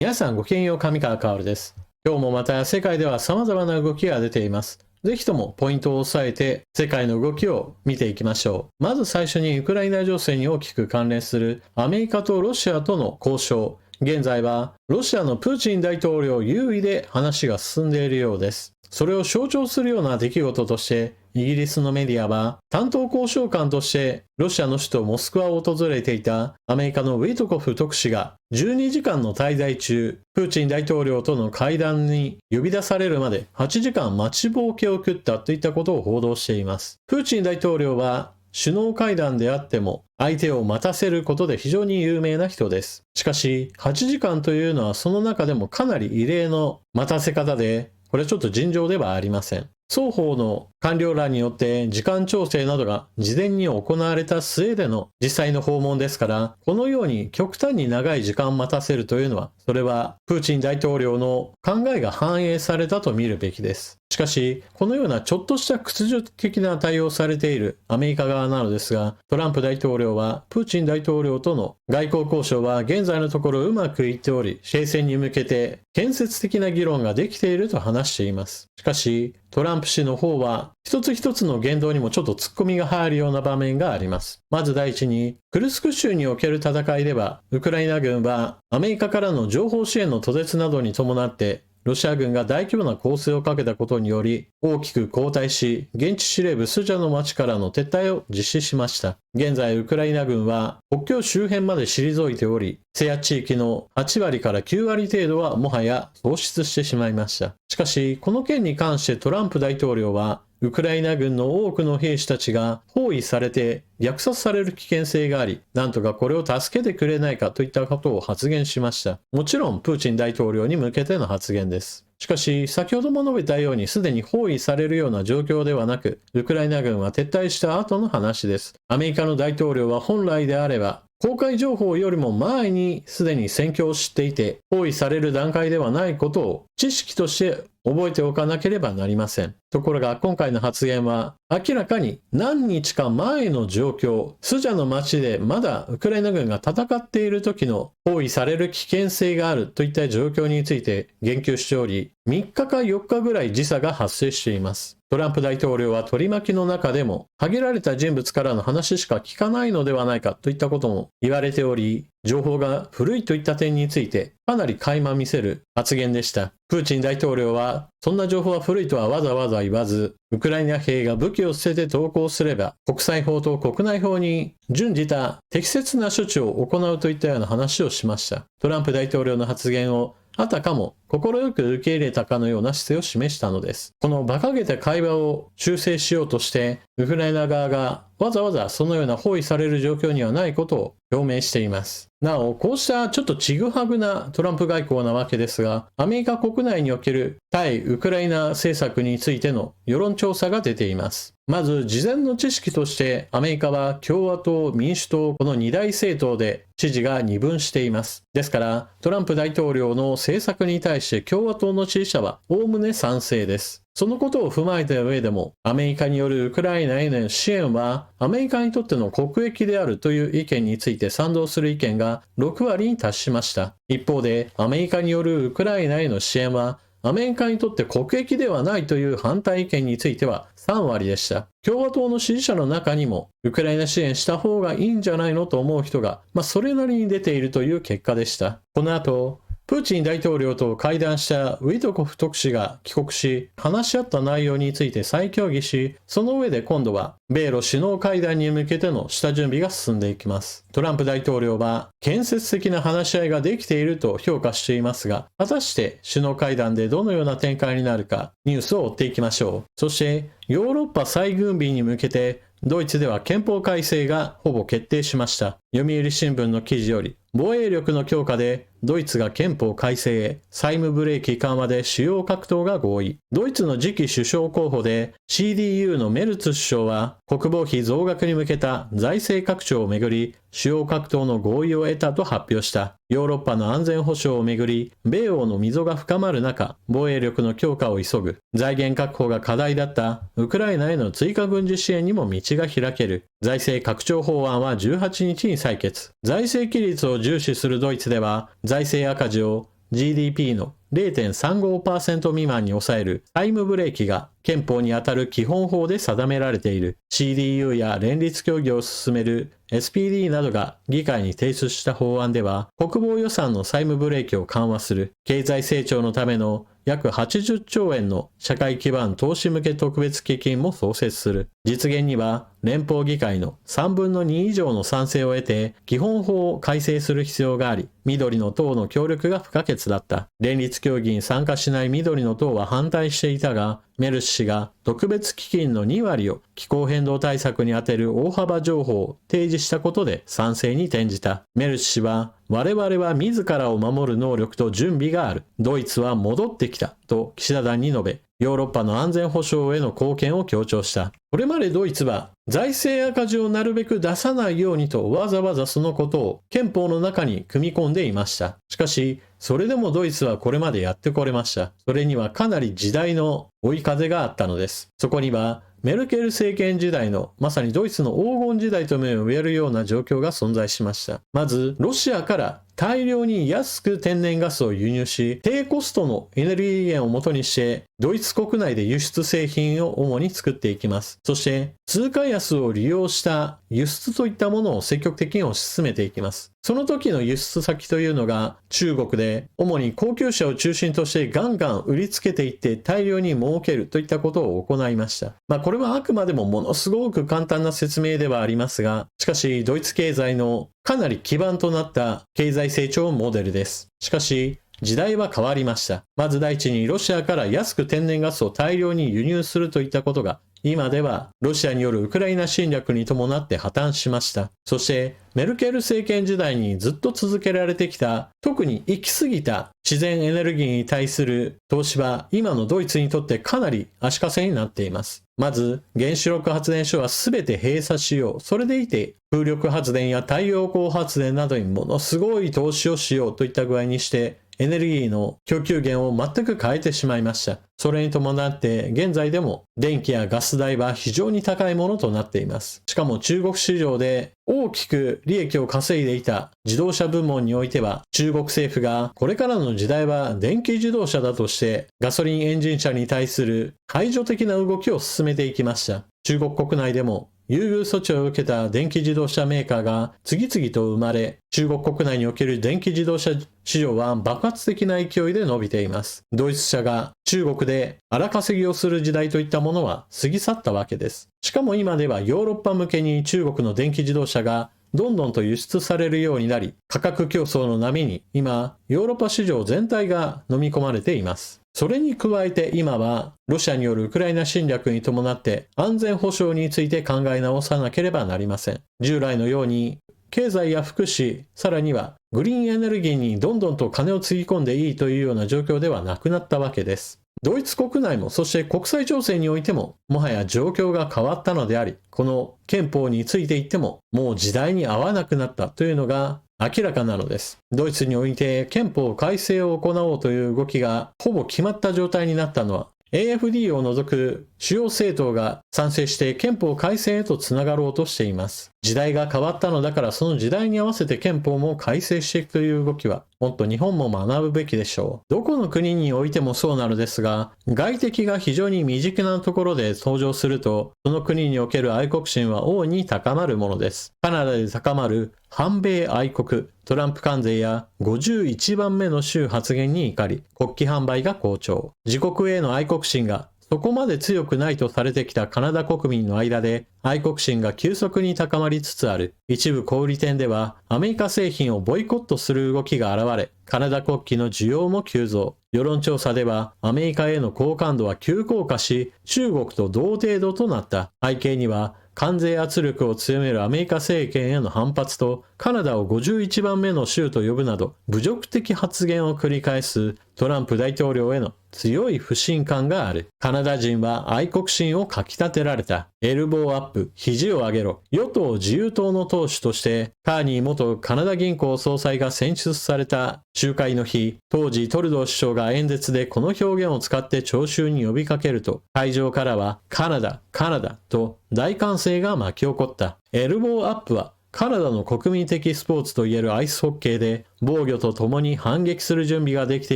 皆さんごきげんよう、上川薫です。今日もまた世界では様々な動きが出ています。ぜひともポイントを押さえて世界の動きを見ていきましょう。まず最初にウクライナ情勢に大きく関連するアメリカとロシアとの交渉。現在はロシアのプーチン大統領優位で話が進んでいるようです。それを象徴するような出来事としてイギリスのメディアは担当交渉官としてロシアの首都モスクワを訪れていたアメリカのウィトコフ特使が12時間の滞在中、プーチン大統領との会談に呼び出されるまで8時間待ちぼうけを食ったといったことを報道しています。プーチン大統領は首脳会談であっても相手を待たせることで非常に有名な人です。しかし8時間というのはその中でもかなり異例の待たせ方で、これはちょっと尋常ではありません。双方の官僚らによって時間調整などが事前に行われた末での実際の訪問ですから、このように極端に長い時間待たせるというのは、それはプーチン大統領の考えが反映されたと見るべきです。しかし、このようなちょっとした屈辱的な対応をされているアメリカ側なのですが、トランプ大統領はプーチン大統領との外交交渉は現在のところうまくいっており、停戦に向けて建設的な議論ができていると話しています。しかし、トランプ氏の方は一つ一つの言動にもちょっと突っ込みが入るような場面があります。まず第一に、クルスク州における戦いでは、ウクライナ軍はアメリカからの情報支援の途絶などに伴ってロシア軍が大規模な攻勢をかけたことにより大きく後退し、現地司令部スジャの町からの撤退を実施しました。現在ウクライナ軍は国境周辺まで退いており、制圧地域の8割から9割程度はもはや喪失してしまいました。しかし、この件に関してトランプ大統領は、ウクライナ軍の多くの兵士たちが包囲されて虐殺される危険性があり、なんとかこれを助けてくれないかといったことを発言しました。もちろんプーチン大統領に向けての発言です。しかし、先ほども述べたようにすでに包囲されるような状況ではなく、ウクライナ軍は撤退した後の話です。アメリカの大統領は本来であれば、公開情報よりも前にすでに戦況を知っていて、包囲される段階ではないことを知識として覚えておかなければなりません。ところが今回の発言は明らかに何日か前の状況、スジャの町でまだウクライナ軍が戦っている時の包囲される危険性があるといった状況について言及しており、3日か4日ぐらい時差が発生しています。トランプ大統領は取り巻きの中でも限られた人物からの話しか聞かないのではないかといったことも言われており、情報が古いといった点についてかなり垣間見せる発言でした。プーチン大統領はそんな情報は古いとはわざわざ言わず、ウクライナ兵が武器を捨てて投降すれば国際法と国内法に準じた適切な処置を行うといったような話をしました。トランプ大統領の発言をあたかも快く受け入れたかのような姿勢を示したのです。この馬鹿げた会話を修正しようとして、ウクライナ側がわざわざそのような包囲される状況にはないことを表明しています。なお、こうしたちょっとちぐはぐなトランプ外交なわけですが、アメリカ国内における対ウクライナ政策についての世論調査が出ています。まず、事前の知識としてアメリカは共和党、民主党、この二大政党で支持が二分しています。ですから、トランプ大統領の政策に対して共和党の支持者はおおむね賛成です。そのことを踏まえた上でも、アメリカによるウクライナへの支援はアメリカにとっての国益であるという意見について賛同する意見が6割に達しました。一方で、アメリカによるウクライナへの支援はアメリカにとって国益ではないという反対意見については3割でした。共和党の支持者の中にも、ウクライナ支援した方がいいんじゃないのと思う人が、それなりに出ているという結果でした。この後、プーチン大統領と会談したウィトコフ特使が帰国し、話し合った内容について再協議し、その上で今度は米ロ首脳会談に向けての下準備が進んでいきます。トランプ大統領は建設的な話し合いができていると評価していますが、果たして首脳会談でどのような展開になるか、ニュースを追っていきましょう。そして、ヨーロッパ再軍備に向けて、ドイツでは憲法改正がほぼ決定しました。読売新聞の記事より、防衛力の強化でドイツが憲法改正へ、債務ブレーキ緩和で主要各党が合意。ドイツの次期首相候補で CDU のメルツ首相は国防費増額に向けた財政拡張をめぐり主要各党の合意を得たと発表した。ヨーロッパの安全保障をめぐり米欧の溝が深まる中、防衛力の強化を急ぐ。財源確保が課題だったウクライナへの追加軍事支援にも道が開ける。財政拡張法案は18日に採決。財政規律を重視するドイツでは財政赤字を GDP の 0.35% 未満に抑えるタイムブレーキが憲法にあたる基本法で定められている。 CDU や連立協議を進める SPD などが議会に提出した法案では、国防予算の債務ブレーキを緩和する、経済成長のための約80兆円の社会基盤投資向け特別基金も創設する。実現には連邦議会の3分の2以上の賛成を得て基本法を改正する必要があり、緑の党の協力が不可欠だった。連立協議に参加しない緑の党は反対していたが、メルス氏が特別基金の2割を気候変動対策に充てる大幅情報を提示したことで賛成に転じた。メルス氏は、我々は自らを守る能力と準備がある。ドイツは戻ってきたと記者団に述べ、ヨーロッパの安全保障への貢献を強調した。これまでドイツは財政赤字をなるべく出さないようにとわざわざそのことを憲法の中に組み込んでいました。しかし、それでもドイツはこれまでやってこれました。それにはかなり時代の追い風があったのです。そこにはメルケル政権時代のまさにドイツの黄金時代とも呼べるような状況が存在しました。まず、ロシアから大量に安く天然ガスを輸入し、低コストのエネルギー源を元にして、ドイツ国内で輸出製品を主に作っていきます。そして、通貨安を利用した輸出といったものを積極的に推し進めていきます。その時の輸出先というのが中国で、主に高級車を中心としてガンガン売りつけていって大量に儲けるといったことを行いました。これはあくまでもものすごく簡単な説明ではありますが、しかしドイツ経済のかなり基盤となった経済成長モデルです。しかし、時代は変わりました。まず第一にロシアから安く天然ガスを大量に輸入するといったことが、今ではロシアによるウクライナ侵略に伴って破綻しました。そしてメルケル政権時代にずっと続けられてきた、特に行き過ぎた自然エネルギーに対する投資は今のドイツにとってかなり足かせになっています。まず原子力発電所は全て閉鎖しよう。それでいて風力発電や太陽光発電などにものすごい投資をしようといった具合にしてエネルギーの供給源を全く変えてしまいました。それに伴って現在でも電気やガス代は非常に高いものとなっています。しかも中国市場で大きく利益を稼いでいた自動車部門においては、中国政府がこれからの時代は電気自動車だとしてガソリンエンジン車に対する排除的な動きを進めていきました。中国国内でも優遇措置を受けた電気自動車メーカーが次々と生まれ、中国国内における電気自動車市場は爆発的な勢いで伸びています。ドイツ車が中国で荒稼ぎをする時代といったものは過ぎ去ったわけです。しかも今ではヨーロッパ向けに中国の電気自動車がどんどんと輸出されるようになり、価格競争の波に今、ヨーロッパ市場全体が飲み込まれています。それに加えて今はロシアによるウクライナ侵略に伴って安全保障について考え直さなければなりません。従来のように経済や福祉、さらにはグリーンエネルギーにどんどんと金をつぎ込んでいいというような状況ではなくなったわけです。ドイツ国内もそして国際情勢においてももはや状況が変わったのであり、この憲法について言ってももう時代に合わなくなったというのが明らかなのです。ドイツにおいて憲法改正を行おうという動きがほぼ決まった状態になったのは、AFD を除く主要政党が賛成して憲法改正へとつながろうとしています。時代が変わったのだからその時代に合わせて憲法も改正していくという動きはもっと日本も学ぶべきでしょう。どこの国においてもそうなのですが、外敵が非常に身近なところで登場すると、その国における愛国心は大いに高まるものです。カナダで高まる反米愛国、トランプ関税や51番目の州発言に怒り、国旗販売が好調。自国への愛国心がそこまで強くないとされてきたカナダ国民の間で愛国心が急速に高まりつつある。一部小売店ではアメリカ製品をボイコットする動きが現れ、カナダ国旗の需要も急増。世論調査ではアメリカへの好感度は急降下し、中国と同程度となった。背景には関税圧力を強めるアメリカ政権への反発と、カナダを51番目の州と呼ぶなど侮辱的発言を繰り返すトランプ大統領への強い不信感がある。カナダ人は愛国心をかき立てられた。エルボーアップ、肘を上げろ。与党自由党の党首としてカーニー元カナダ銀行総裁が選出された集会の日、当時トルドー首相が演説でこの表現を使って聴衆に呼びかけると、会場からはカナダ、カナダと大歓声が巻き起こった。エルボーアップはカナダの国民的スポーツといえるアイスホッケーで防御と共に反撃する準備ができて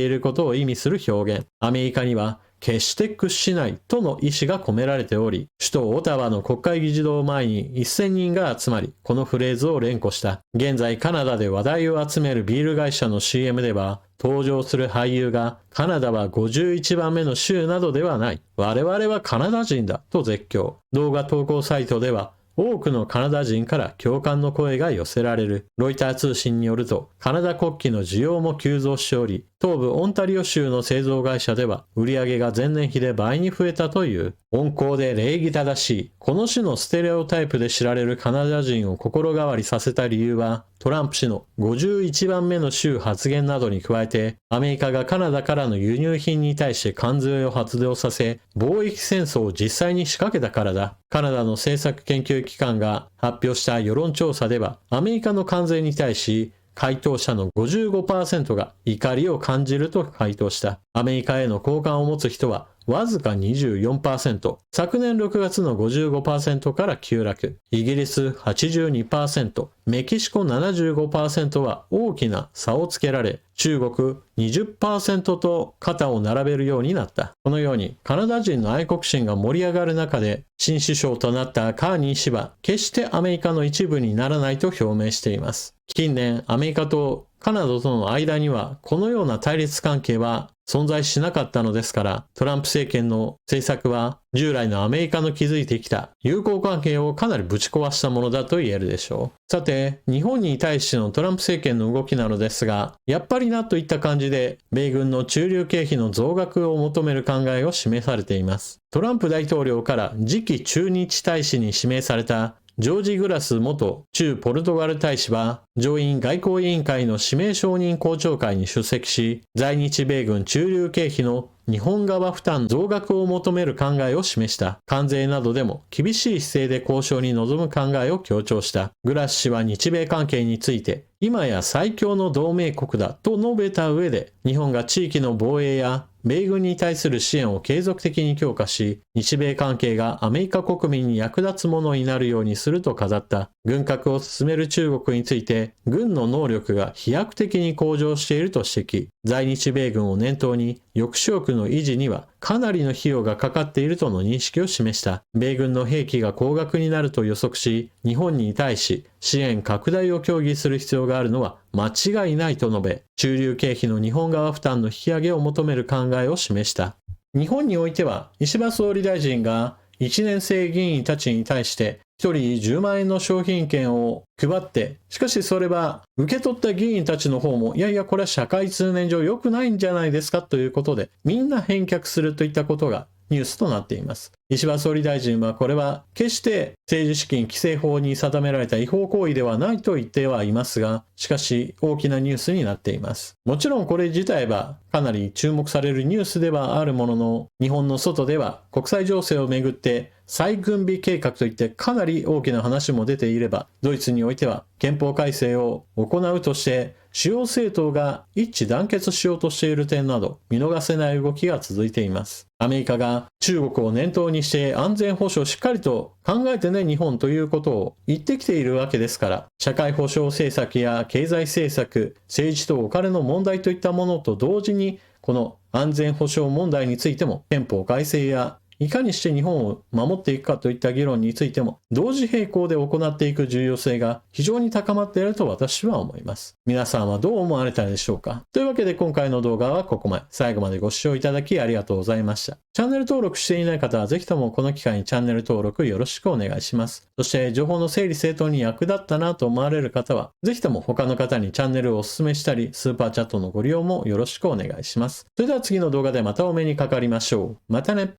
いることを意味する表現。アメリカには決して屈しないとの意思が込められており、首都オタワの国会議事堂前に1000人が集まり、このフレーズを連呼した。現在カナダで話題を集めるビール会社の CM では、登場する俳優がカナダは51番目の州などではない。我々はカナダ人だと絶叫。動画投稿サイトでは多くのカナダ人から共感の声が寄せられる。ロイター通信によると、カナダ国旗の需要も急増しており、東部オンタリオ州の製造会社では売上が前年比で倍に増えたという。温厚で礼儀正しい、この種のステレオタイプで知られるカナダ人を心変わりさせた理由は、トランプ氏の51番目の州発言などに加えて、アメリカがカナダからの輸入品に対して関税を発動させ、貿易戦争を実際に仕掛けたからだ。カナダの政策研究機関が発表した世論調査では、アメリカの関税に対し、回答者の 55% が怒りを感じると回答した。アメリカへの好感を持つ人はわずか 24%。昨年6月の 55% から急落。イギリス 82%、メキシコ 75% は大きな差をつけられ、中国 20% と肩を並べるようになった。このようにカナダ人の愛国心が盛り上がる中で、新首相となったカーニー氏は決してアメリカの一部にならないと表明しています。近年、アメリカとカナダとの間にはこのような対立関係は存在しなかったのですから、トランプ政権の政策は従来のアメリカの築いてきた友好関係をかなりぶち壊したものだと言えるでしょう。さて、日本に対してのトランプ政権の動きなのですが、やっぱりなといった感じで、米軍の駐留経費の増額を求める考えを示されています。トランプ大統領から次期駐日大使に指名されたジョージ・グラス元駐ポルトガル大使は上院外交委員会の指名承認公聴会に出席し、在日米軍駐留経費の日本側負担増額を求める考えを示した。関税などでも厳しい姿勢で交渉に臨む考えを強調した。グラス氏は日米関係について、今や最強の同盟国だと述べた上で、日本が地域の防衛や米軍に対する支援を継続的に強化し、日米関係がアメリカ国民に役立つものになるようにすると語った。軍拡を進める中国について、軍の能力が飛躍的に向上していると指摘。在日米軍を念頭に、抑止力の維持にはかなりの費用がかかっているとの認識を示した。米軍の兵器が高額になると予測し、日本に対し支援拡大を協議する必要があるのは間違いないと述べ、駐留経費の日本側負担の引き上げを求める考えを示した。日本においては、石破総理大臣が1年生議員たちに対して1人10万円の商品券を配って、しかしそれは受け取った議員たちの方も、いやいやこれは社会通念上良くないんじゃないですかということで、みんな返却するといったことがニュースとなっています。石破総理大臣はこれは決して政治資金規正法に定められた違法行為ではないと言ってはいますが、しかし大きなニュースになっています。もちろんこれ自体はかなり注目されるニュースではあるものの、日本の外では国際情勢をめぐって再軍備計画といってかなり大きな話も出ていれば、ドイツにおいては憲法改正を行うとして主要政党が一致団結しようとしている点など見逃せない動きが続いています。アメリカが中国を念頭にして安全保障しっかりと考えてね日本ということを言ってきているわけですから、社会保障政策や経済政策、政治とお金の問題といったものと同時に、この安全保障問題についても憲法改正やいかにして日本を守っていくかといった議論についても同時並行で行っていく重要性が非常に高まっていると私は思います。皆さんはどう思われたでしょうか。というわけで今回の動画はここまで。最後までご視聴いただきありがとうございました。チャンネル登録していない方はぜひともこの機会にチャンネル登録よろしくお願いします。そして情報の整理整頓に役立ったなと思われる方はぜひとも他の方にチャンネルをお勧めしたり、スーパーチャットのご利用もよろしくお願いします。それでは次の動画でまたお目にかかりましょう。またね。